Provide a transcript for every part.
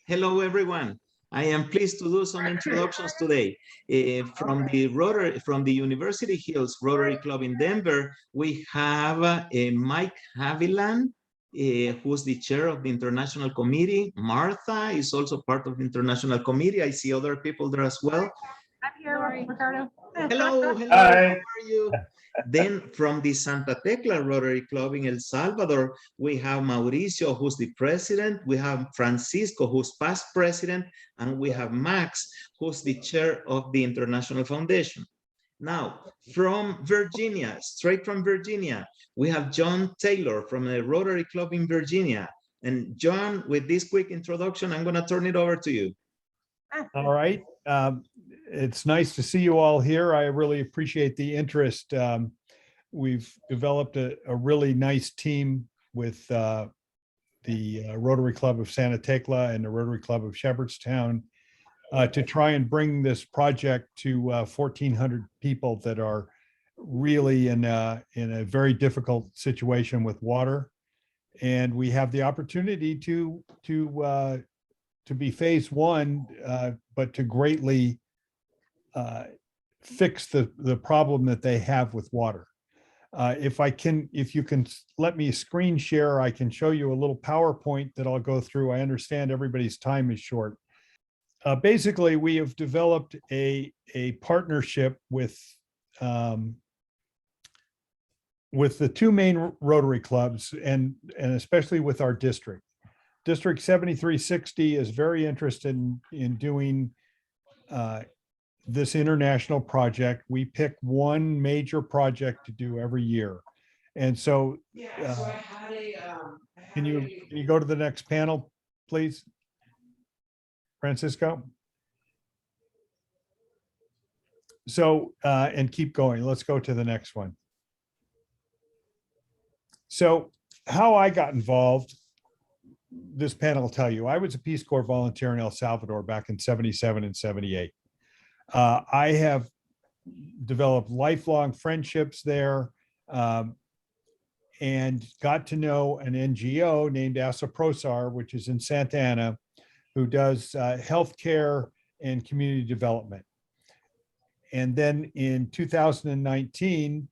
Hello, everyone. I am pleased to do some introductions today. From the University Hills Rotary Club in Denver, we have Mike Haviland, who's the chair of the International Committee. Martha is also part of the International Committee. I see other people there as well. I'm here, Ricardo. Hello, hello, Hi. how are you? Then from the Santa Tecla Rotary Club in El Salvador, we have Mauricio, who's the president. We have Francisco, who's past president, and we have Max, who's the chair of the International Foundation. Now, from Virginia, straight from Virginia, we have John Taylor from the Rotary Club in Virginia. And John, with this quick introduction, I'm gonna turn it over to you. All right. It's nice to see you all here. I really appreciate the interest. We've developed a really nice team with the Rotary Club of Santa Tecla and the Rotary Club of Shepherdstown to try and bring this project to 1,400 people that are really in a very difficult situation with water. And we have the opportunity to be phase one, but to greatly fix the problem that they have with water. If you can let me screen share, I can show you a little PowerPoint that I'll go through. I understand everybody's time is short. Basically, we have developed a partnership with the two main Rotary clubs and especially with our district. District 7360 is very interested in doing this international project. We pick one major project to do every year. And so, can you go to the next panel, please, Francisco? So, and keep going. Let's go to the next one. So how I got involved, this panel will tell you, I was a Peace Corps volunteer in El Salvador back in 77 and 78. I have developed lifelong friendships there and got to know an NGO named ASAPROSAR, which is in Santa Ana, who does healthcare and community development. And then in 2019,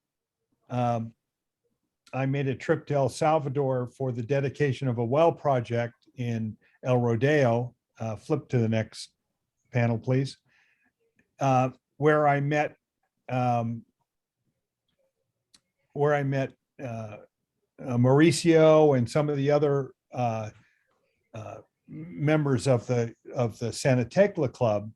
I made a trip to El Salvador for the dedication of a well project in El Rodeo. Flip to the next panel, please. Where I met Mauricio and some of the other members of the Santa Tecla Club,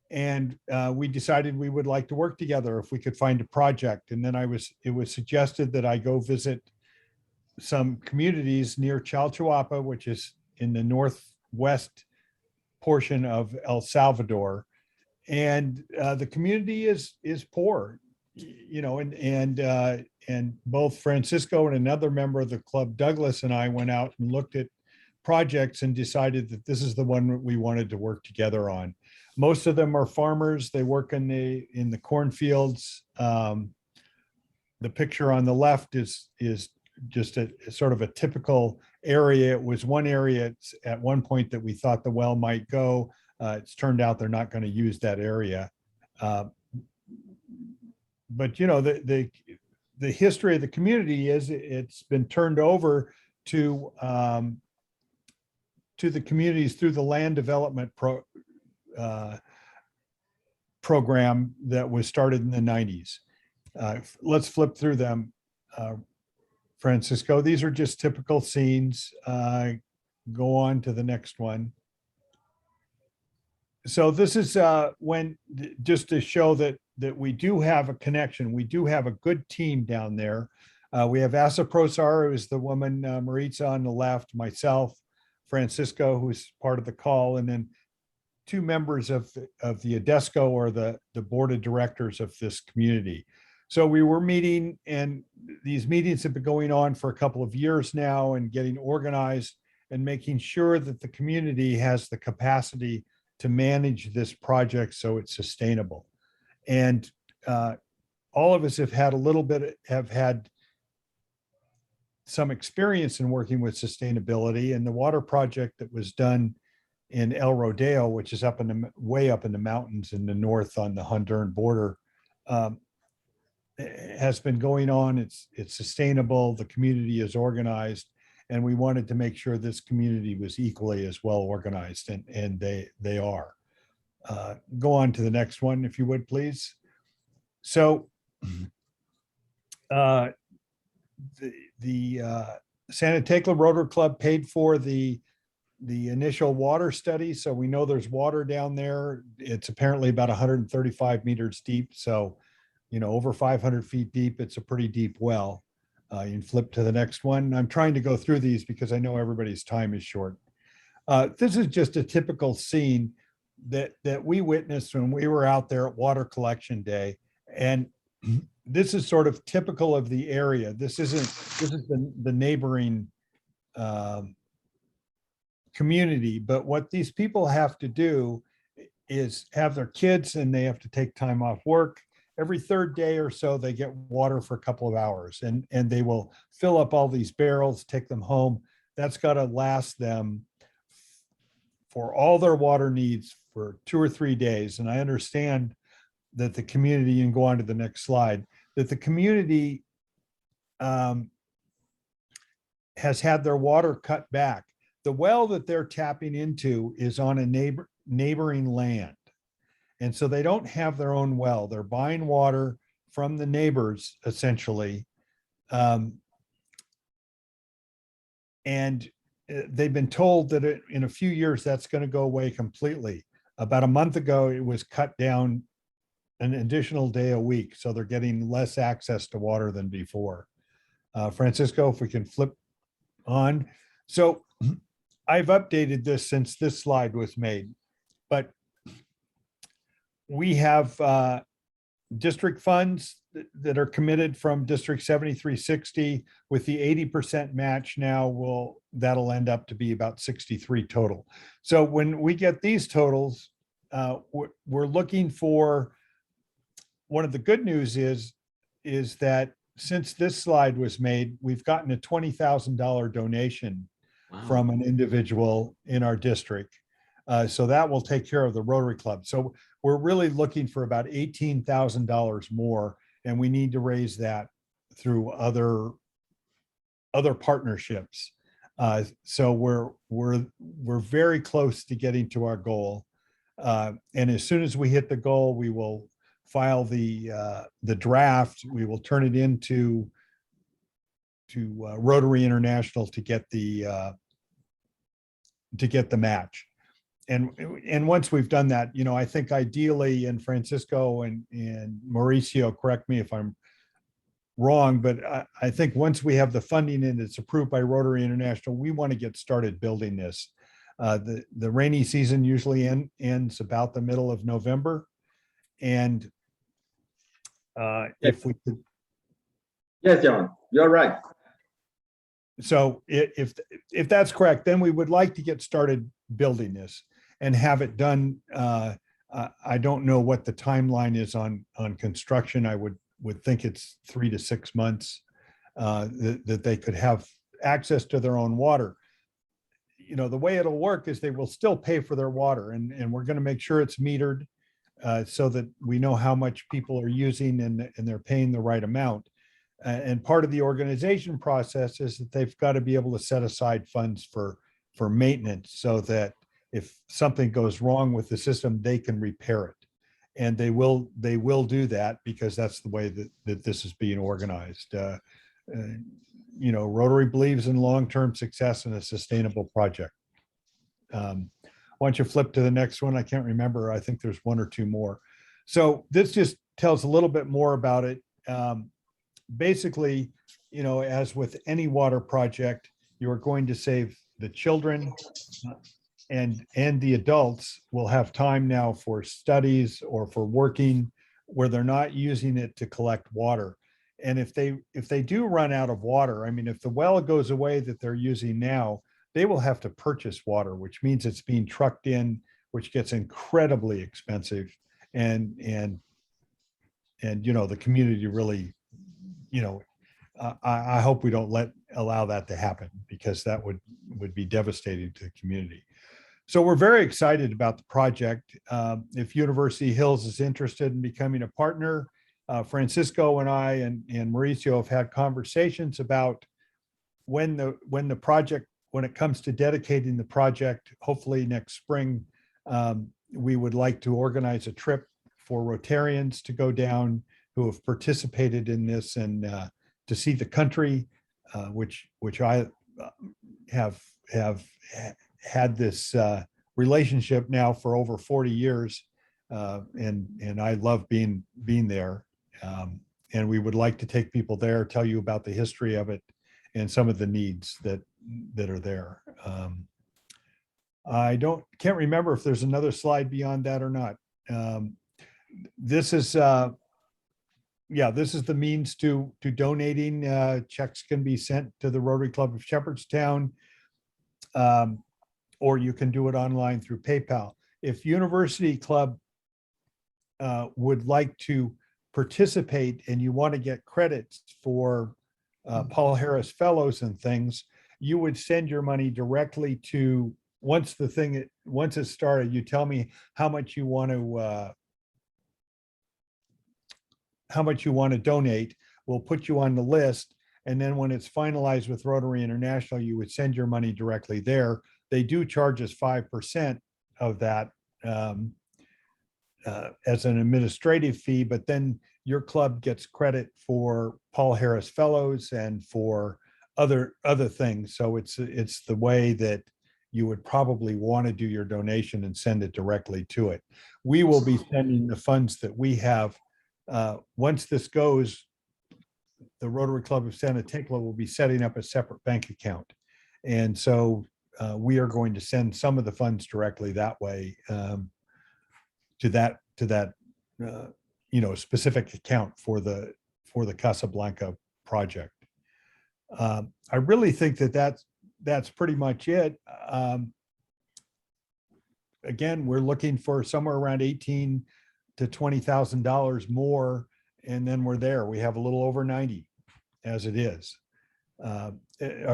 and we decided we would like to work together if we could find a project. And then it was suggested that I go visit some communities near Chalchuapa, which is in the northwest portion of El Salvador. And the community is poor, you know, and both Francisco and another member of the club, Douglas, and I went out and looked at projects and decided that this is the one we wanted to work together on. Most of them are farmers. They work in the cornfields. The picture on the left is just a sort of a typical area. It was one area at one point that we thought the well might go. It's turned out they're not going to use that area. But you know, the history of the community is it's been turned over to the communities through the land development program that was started in the 90s. Let's flip through them, Francisco. These are just typical scenes. Go on to the next one. So this is just to show that we do have a connection. We do have a good team down there. We have ASAPROSAR, who is the woman, Maritza on the left, myself, Francisco, who's part of the call, and then two members of the ADESCO, or the board of directors of this community. So we were meeting, and these meetings have been going on for a couple of years now, and getting organized and making sure that the community has the capacity to manage this project so it's sustainable. And all of us have had some experience in working with sustainability, and the water project that was done in El Rodeo, which is up in the way up in the mountains in the north on the Honduran border, has been going on. It's sustainable. The community is organized, and we wanted to make sure this community was equally as well organized, and they are. Go on to the next one, if you would, please. So the Santa Tecla Rotary Club paid for the initial water study. So we know there's water down there. It's apparently about 135 meters deep. So, over 500 feet deep. It's a pretty deep well. You can flip to the next one. I'm trying to go through these because I know everybody's time is short. This is just a typical scene that we witnessed when we were out there at water collection day. And this is sort of typical of the area. This is the neighboring community, but what these people have to do is have their kids, and they have to take time off work. Every third day or so, they get water for a couple of hours, and they will fill up all these barrels, take them home. That's got to last them for all their water needs for 2 or 3 days. And I understand that the community, you can go on to the next slide, that the community has had their water cut back. The well that they're tapping into is on a neighboring land. And so they don't have their own well. They're buying water from the neighbors, essentially. And they've been told that in a few years, that's going to go away completely. About a month ago, it was cut down an additional day a week. So they're getting less access to water than before. Francisco, if we can flip on. So I've updated this since this slide was made, but we have district funds that are committed from District 7360 with the 80% match. Now that'll end up to be about 63 total. So when we get these totals, we're looking for, one of the good news is that since this slide was made, we've gotten a $20,000 donation from an individual in our district. So that will take care of the Rotary Club. So we're really looking for about $18,000 more, and we need to raise that through other partnerships. So we're very close to getting to our goal. And as soon as we hit the goal, we will file the draft. We will turn it into Rotary International to get the match. And once we've done that, I think ideally, and Francisco and Mauricio, correct me if I'm wrong, but I think once we have the funding and it's approved by Rotary International, we want to get started building this. The rainy season usually ends about the middle of November. And if we could. Yes, John, you're right. So if that's correct, then we would like to get started building this and have it done. I don't know what the timeline is on construction. I would think it's 3 to 6 months that they could have access to their own water. The way it'll work is they will still pay for their water, and we're going to make sure it's metered so that we know how much people are using and they're paying the right amount. And part of the organization process is that they've got to be able to set aside funds for maintenance, so that if something goes wrong with the system, they can repair it. And they will do that, because that's the way that this is being organized. Rotary believes in long-term success in a sustainable project. Why don't you flip to the next one? I can't remember. I think there's one or two more. So this just tells a little bit more about it. Basically, as with any water project, you are going to save the children, and the adults will have time now for studies or for working where they're not using it to collect water. And if they do run out of water, if the well goes away that they're using now, they will have to purchase water, which means it's being trucked in, which gets incredibly expensive. And the community really, I hope we don't allow that to happen, because that would be devastating to the community. So we're very excited about the project. If University Hills is interested in becoming a partner, Francisco and I and Mauricio have had conversations about when it comes to dedicating the project, hopefully next spring, we would like to organize a trip for Rotarians to go down who have participated in this and to see the country, which I have had this relationship now for over 40 years, and I love being there. And we would like to take people there, tell you about the history of it and some of the needs that are there. I can't remember if there's another slide beyond that or not. This is the means to donating. Checks can be sent to the Rotary Club of Shepherdstown, or you can do it online through PayPal. If University Club would like to participate and you want to get credits for Paul Harris Fellows and things, you would send your money directly to, once it's started, you tell me how much you want to donate. We'll put you on the list. And then when it's finalized with Rotary International, you would send your money directly there. They do charge us 5% of that as an administrative fee, but then your club gets credit for Paul Harris Fellows and for other things. So it's the way that you would probably want to do your donation and send it directly to it. We will be sending the funds that we have. Once this goes, the Rotary Club of Santa Tecla will be setting up a separate bank account. And so we are going to send some of the funds directly that way to that specific account for the Casablanca project. I really think that's pretty much it. Again, we're looking for somewhere around $18,000 to $20,000 more, and then we're there. We have a little over 90 as it is. Are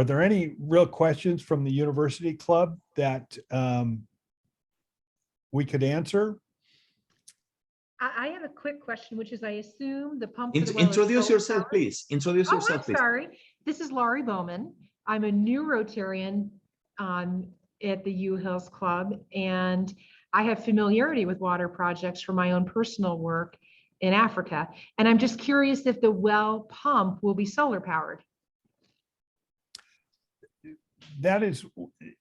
there any real questions from the University Club that we could answer? I have a quick question, which is, I assume the pump. for the well is Introduce solar yourself, powered? please. Introduce Oh, yourself, I'm please. sorry. This is Laurie Bowman. I'm a new Rotarian at the U Hills Club, and I have familiarity with water projects from my own personal work in Africa. And I'm just curious if the well pump will be solar powered. That is,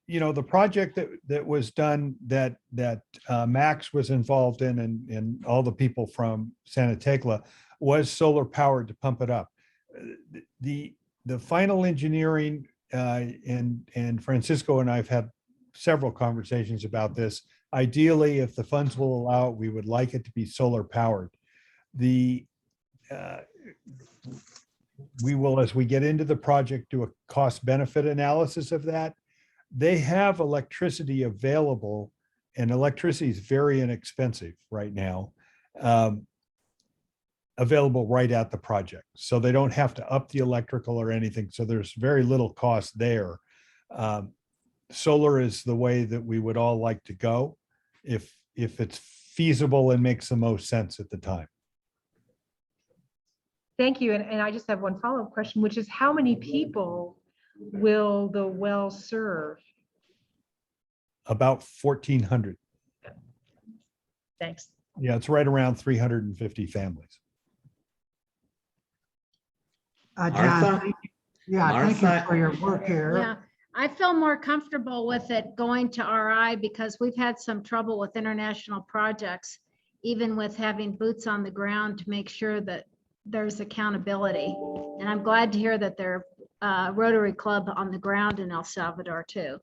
the project that was done that Max was involved in, and all the people from Santa Tecla, was solar powered to pump it up. The final engineering, and Francisco and I have had several conversations about this. Ideally, if the funds will allow it, we would like it to be solar powered. We will, as we get into the project, do a cost benefit analysis of that. They have electricity available, and electricity is very inexpensive right now, available right at the project. So they don't have to up the electrical or anything. So there's very little cost there. Solar is the way that we would all like to go if it's feasible and makes the most sense at the time. Thank you. And I just have one follow-up question, which is, how many people will the well serve? About 1,400. Thanks. Yeah, it's right around 350 families. Martha? John, thank you. Yeah, thank you Martha? for your work here. Yeah, I feel more comfortable with it going to RI because we've had some trouble with international projects, even with having boots on the ground to make sure that there's accountability. And I'm glad to hear that there's a Rotary Club on the ground in El Salvador too.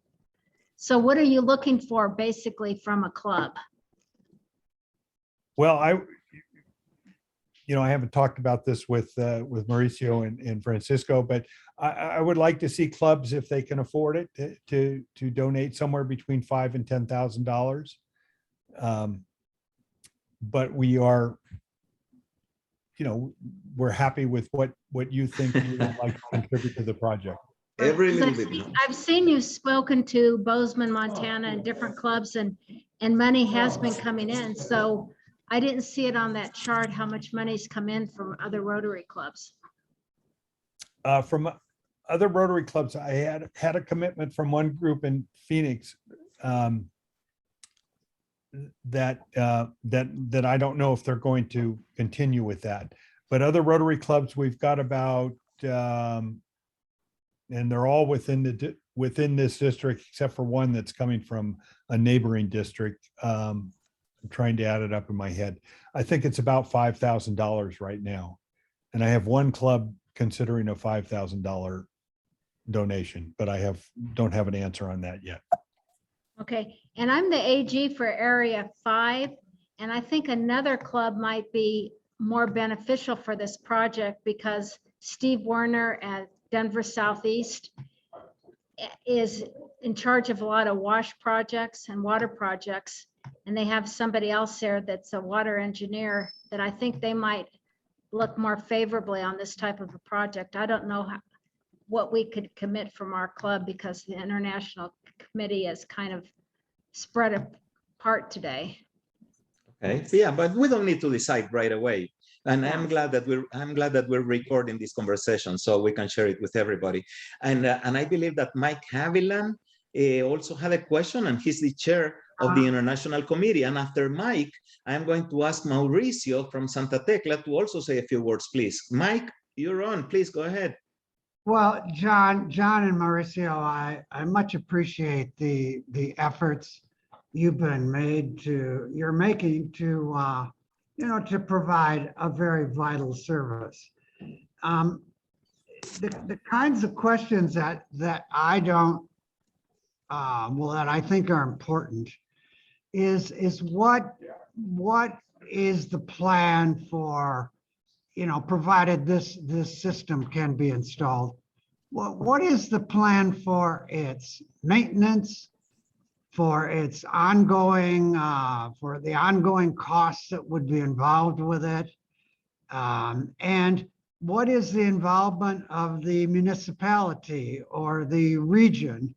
So what are you looking for basically from a club? Well, I haven't talked about this with Mauricio and Francisco, but I would like to see clubs, if they can afford it, to donate somewhere between $5,000 and $10,000. But we are, we're happy with what you think you would like to contribute to the project. Every Because little bit. You know? I've seen you spoken to Bozeman, Montana and different clubs and money has been coming in. So I didn't see it on that chart, how much money's come in from other Rotary clubs. From other Rotary clubs, I had a commitment from one group in Phoenix that I don't know if they're going to continue with that. But other Rotary clubs, we've got about, and they're all within this district, except for one that's coming from a neighboring district. I'm trying to add it up in my head. I think it's about $5,000 right now. And I have one club considering a $5,000 donation, but I don't have an answer on that yet. Okay, and I'm the AG for Area 5, and I think another club might be more beneficial for this project because Steve Werner at Denver Southeast is in charge of a lot of wash projects and water projects, and they have somebody else there that's a water engineer that I think they might look more favorably on this type of a project. I don't know what we could commit from our club because the international committee is kind of spread apart today. Okay. Yeah, but we don't need to decide right away. And Yeah. I'm glad that we're recording this conversation so we can share it with everybody. And I believe that Mike Haviland also had a question, and he's the chair of the International Committee. And after Mike, I'm going to ask Mauricio from Santa Tecla to also say a few words, please. Mike, you're on. Please go ahead. Well, John and Mauricio, I much appreciate the efforts you're making to, to provide a very vital service. The kinds of questions that I don't, that I think are important is what is the plan for, provided this system can be installed, what is the plan for its maintenance, for its ongoing, for the ongoing costs that would be involved with it? And what is the involvement of the municipality or the region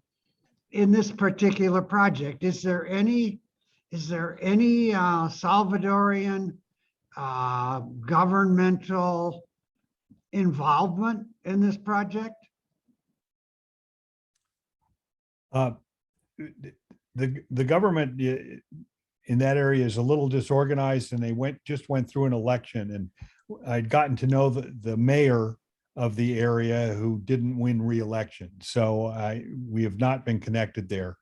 in this particular project? Is there any Salvadorian governmental involvement in this project? The government in that area is a little disorganized, and they just went through an election, and I'd gotten to know the mayor of the area who didn't win re-election. So we have not been connected there.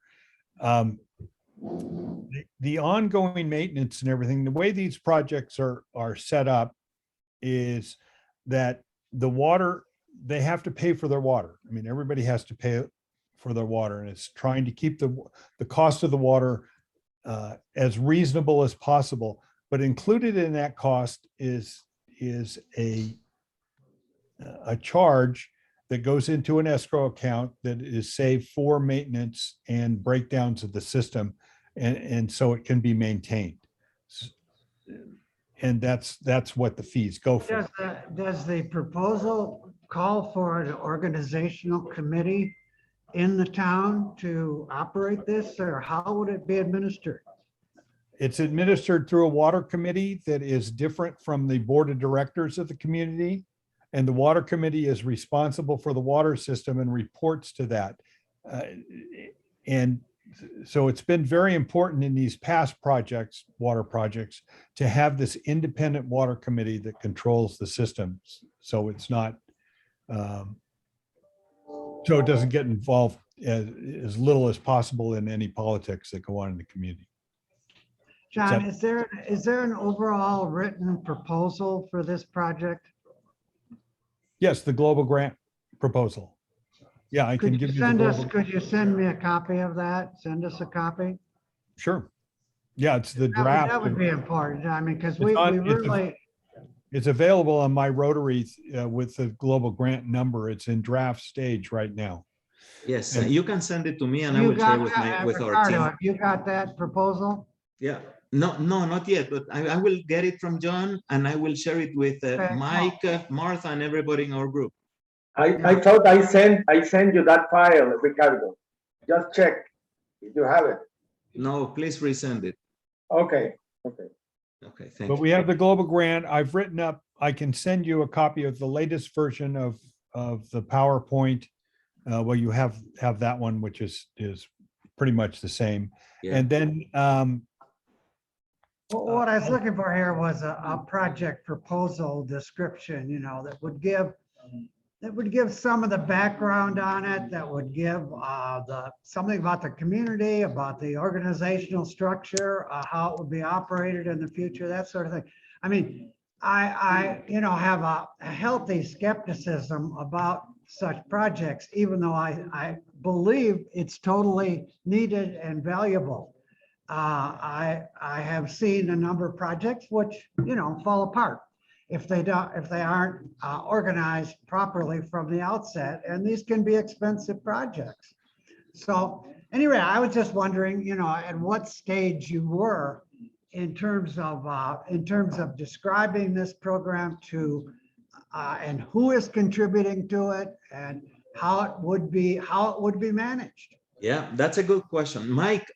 The ongoing maintenance and everything, the way these projects are set up is that the water, they have to pay for their water. I mean, everybody has to pay for their water, and it's trying to keep the cost of the water as reasonable as possible. But included in that cost is a charge that goes into an escrow account that is saved for maintenance and breakdowns of the system, and so it can be maintained. And that's what the fees go for. Does the proposal call for an organizational committee in the town to operate this, or how would it be administered? It's administered through a water committee that is different from the board of directors of the community. And the water committee is responsible for the water system and reports to that. And so it's been very important in these past projects, water projects, to have this independent water committee that controls the systems. So it's not, so it doesn't get involved as little as possible in any politics that go on in the community. John, is there an overall written proposal for this project? Yes, the global grant proposal. Yeah, I can give you the global. Could you send me a copy of that? Send us a copy? Sure. Yeah, it's the draft. That would be important. I mean, because It's we on- really, It's available on my Rotary with the global grant number. It's in draft stage right now. Yes, And- you can send it to me and I you will share got, with our Ricardo, team. have you got that proposal? Yeah, no, not yet, but I will get it from John and I will share it with Okay. Mike, Martha, and everybody in our group. I thought I sent you that file, Ricardo. Just check if you have it. No, please resend it. Okay. Okay, thank But you. we have the global grant. I've written up, I can send you a copy of the latest version of the PowerPoint. Well, you have that one, which is pretty much the same. Yeah. And then What I was looking for here was a project proposal description, you know, that would give some of the background on it, that would give something about the community, about the organizational structure, how it would be operated in the future, that sort of thing. I mean, I have a healthy skepticism about such projects, even though I believe it's totally needed and valuable. I have seen a number of projects which, fall apart if they aren't organized properly from the outset, and these can be expensive projects. So anyway, I was just wondering, at what stage you were in terms of describing this program to and who is contributing to it and how it would be managed. Yeah, that's a good question. Mike,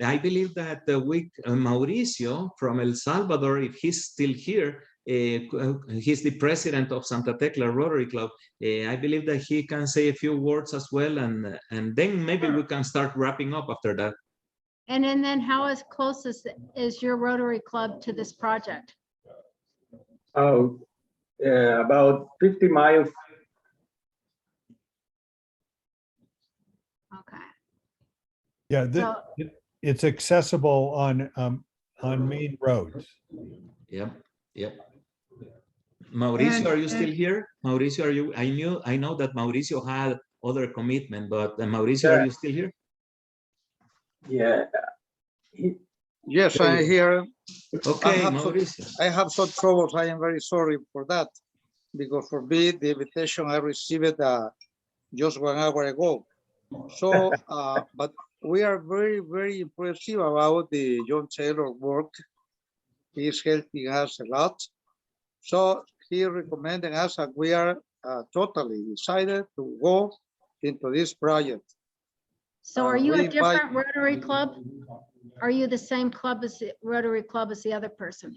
I believe that Mauricio from El Salvador, if he's still here, he's the president of Santa Tecla Rotary Club. I believe that he can say a few words as well, and then maybe we can start wrapping up after that. And then how close is your Rotary Club to this project? Oh, about 50 miles. Okay. yeah, So- it's accessible on main roads. Yep. Mauricio, And- are you still here? Mauricio, are you? I know that Mauricio had other commitment, but Mauricio, are you still here? Yeah. Yes, I'm here. Okay, have Mauricio. I have some troubles. I am very sorry for that. Because for me, the invitation I received just 1 hour ago. So, but we are very, very impressive about the John Taylor work. He is helping us a lot. So he recommended us that we are totally decided to go into this project. So are you a we invite- different Rotary Club? Are you the same club as the Rotary Club as the other person?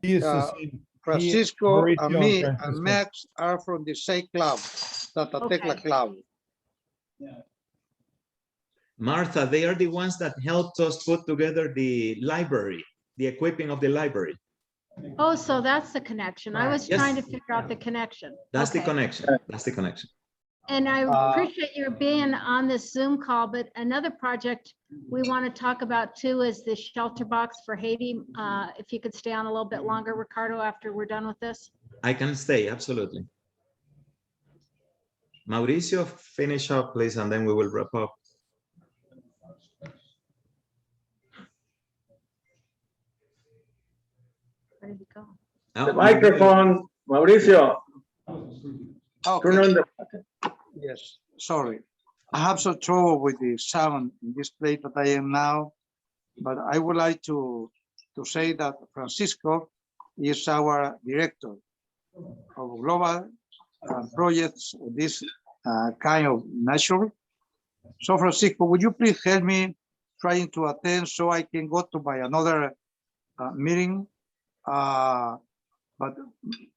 He is the Uh, same. Francisco and Mauricio me and and Francisco. Max are from the same club, Santa Tecla Okay. Club. Martha, they are the ones that helped us put together the library, the equipping of the library. Oh, so that's the connection. I was Yes. trying to figure out the connection. That's the Okay. connection. That's the connection. And I appreciate your being on this Zoom call, but another project we want to talk about too is the shelter box for Haiti. If you could stay on a little bit longer, Ricardo, after we're done with this. I can stay, absolutely. Mauricio, finish up, please, and then we will wrap up. Where did he go? The microphone, Mauricio, turn on the. Yes, sorry. I have some trouble with the sound in this place that I am now, but I would like to say that Francisco is our director of global projects of this kind of nature. So Francisco, would you please help me trying to attend so I can go to my another meeting? But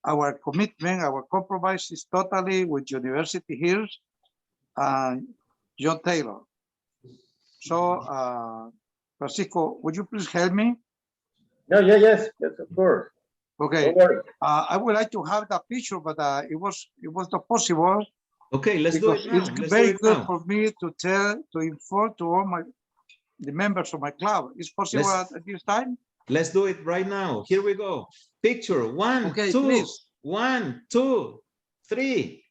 our commitment, our compromise is totally with university here and John Taylor. So, Francisco, would you please help me? No, yes, of course. Okay, Don't worry. I would like to have that picture, but it was not possible. Okay, let's do Because it now. it's Let's do very it good now. for me to inform to all the members of my club. Is possible Let's- at this time? Let's do it right now. Here we go. Picture, one, Okay, two, please. 1, 2, 3.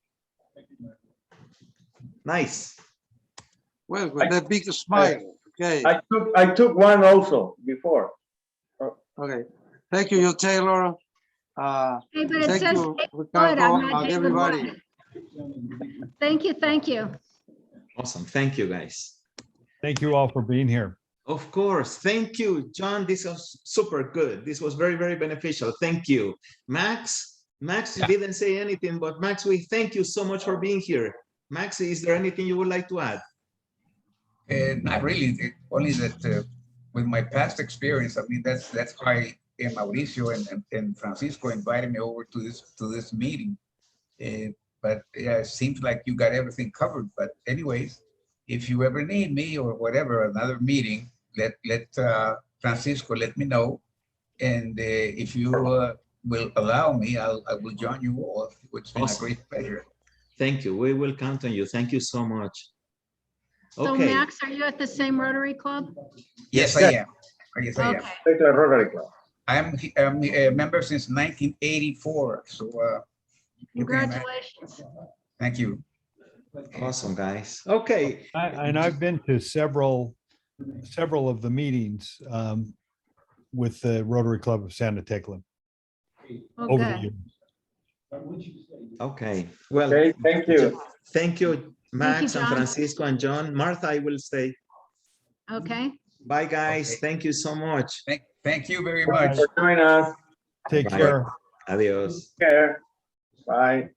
Nice. Well, with a big smile. Okay, I took one also before. okay. Thank you, Taylor. Hey, but it Thank says, you, David Wood, Ricardo, I'm not and David everybody. Wood. Thank you. Awesome. Thank you, guys. Thank you all for being here. Of course. Thank you, John. This was super good. This was very, very beneficial. Thank you. Max, Max Yeah. didn't say anything, but Max, we thank you so much for being here. Max, is there anything you would like to add? Not really, only that with my past experience, I mean, that's why Mauricio and Francisco invited me over to this meeting. But yeah, it seems like you got everything covered. But anyways, if you ever need me or whatever, another meeting, let Francisco let me know. And if you will allow me, I will join you all. It's been Awesome. a great pleasure. Thank you. We will count on you. Thank you so much. So Okay. Max, are you at the same Rotary Club? Yes, I am. Yes, I am. Okay, Take a Rotary Club. I'm a member since 1984. So you can imagine. congratulations. Thank you. Awesome, guys. Okay. And I've been to several of the meetings with the Rotary Club of Santa Tecla Oh, over the good. years. Okay. Well, Okay, thank you. thank you, Max and John. Francisco and John. Martha, I will stay. Okay, Bye, guys. Okay. Thank you so much. Thank you very Thanks much. for joining us. Take Bye. care. Adios. Care. Bye.